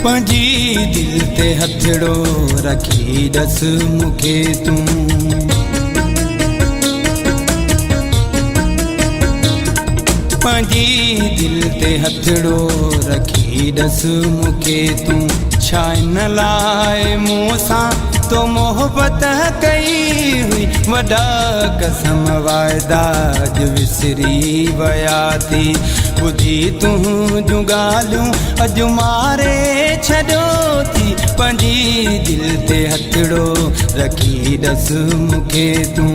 पंहिंजी दिल ते हथड़ो रखी दस मूंखे तूं पंहिंजी दिल ते हथड़ो रखी दस मूंखे तूं छा इन लाइ मूं सां तो मोहबत कई हुई वॾा कसम वाइदा अॼु विसरी विया थी ॿुधी तुंहिंजूं ॻाल्हियूं अॼु मारे छॾियो थी पंहिंजी दिल ते हथड़ो रखी दस मूंखे तूं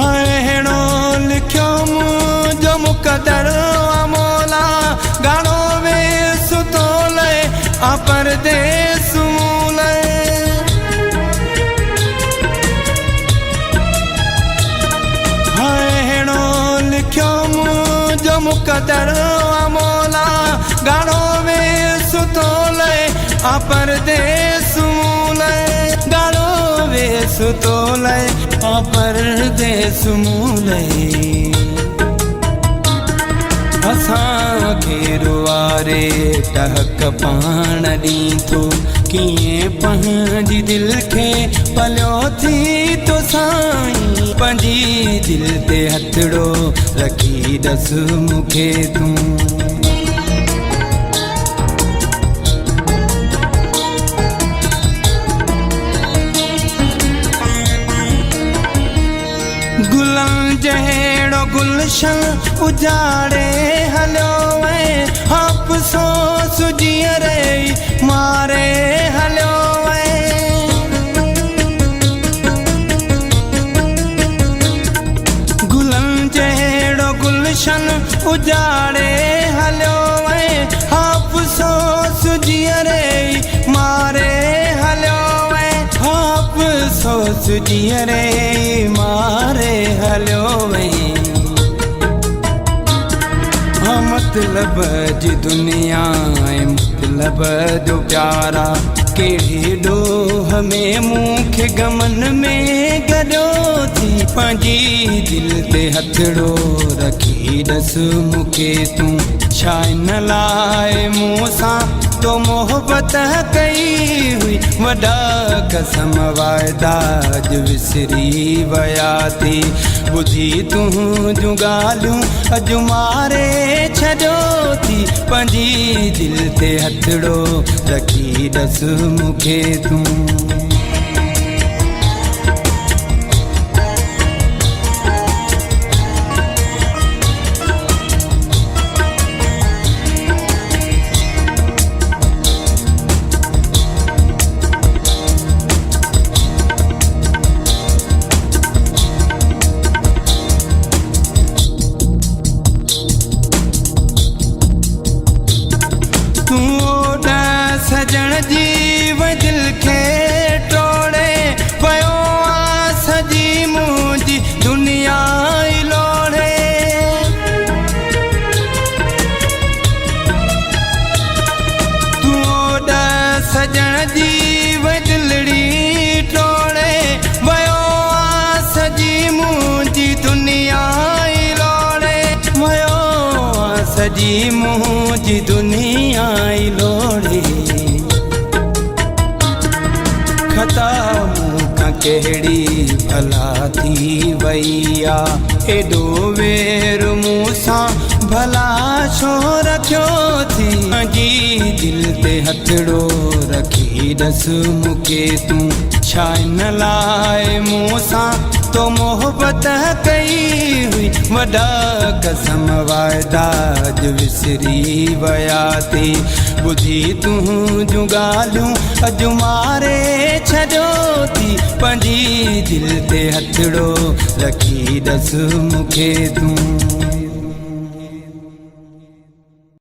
अहिड़ो लिखियो मुंहिंजो मुक़दर मोला गानो वे सुतो लए आ परदेस मूलए अहिड़ो लिखियो मुंहिंजो मुक़दर मोला गानो वे सुतो लए आ परदेस मूलए गानो वे सुतो लए आ परदेस मूलए असांखे रुआरे टहक पाण ॾीं थो कीअं पंहिंजी दिलि खे पलियो थी तो साईं पंहिंजी दिलि ते हथड़ो रखी दस मूंखे तूं गुलनि जहिड़ो गुलशन उजाड़े हलियो वए अफ़सोस जीअरे मारे हलियो वए गुलनि जहिड़ो गुलशन उजाड़े हलियो वए अफ़सोस जीअरे मारे हलियो वए अफ़सोस जीअरे मारे हलियो वई मतलब जी दुनिया मतलब जो प्यारा कहिड़े ॾोह में मूंखे गमन में गॾो थी पंहिंजी दिल ते हथड़ो रखी दस मूंखे तूं छा इन लाइ मूं सां तो मोहबत कई हुई वॾा कसम वाइदा अॼु विसरी विया थी ॿुधी तुंहिंजूं ॻाल्हियूं अॼु मारे छॾियो थी पंहिंजी दिल ते हथड़ो रखी दस मूंखे तूं सजण जी वह दिल खे टोड़े पियो आ सजी मुंहिंजी दुनिया ई लोड़े तूं ओॾा सजण जी वह दिलड़ी टोड़े वियो आ सजी मुंहिंजी दुनिया ई लोड़े वियो आ सजी मुंहिंजी दुनिया ई लोड़े खता मूंखां कहिड़ी भला थी वई आहे एॾो वेर मूं सां भला छो रखियो थी पंहिंजी दिल ते हथड़ो रखी दस मूंखे तूं छा इन लाइ मूं सां तो मोहबत कई हुई वॾा कसम वाइदा अॼु विसरी विया थी ॿुधी तुंहिंजूं ॻाल्हियूं अॼु मारे छॾियो थी पंहिंजी दिल ते हथड़ो रखी दस मूंखे तूं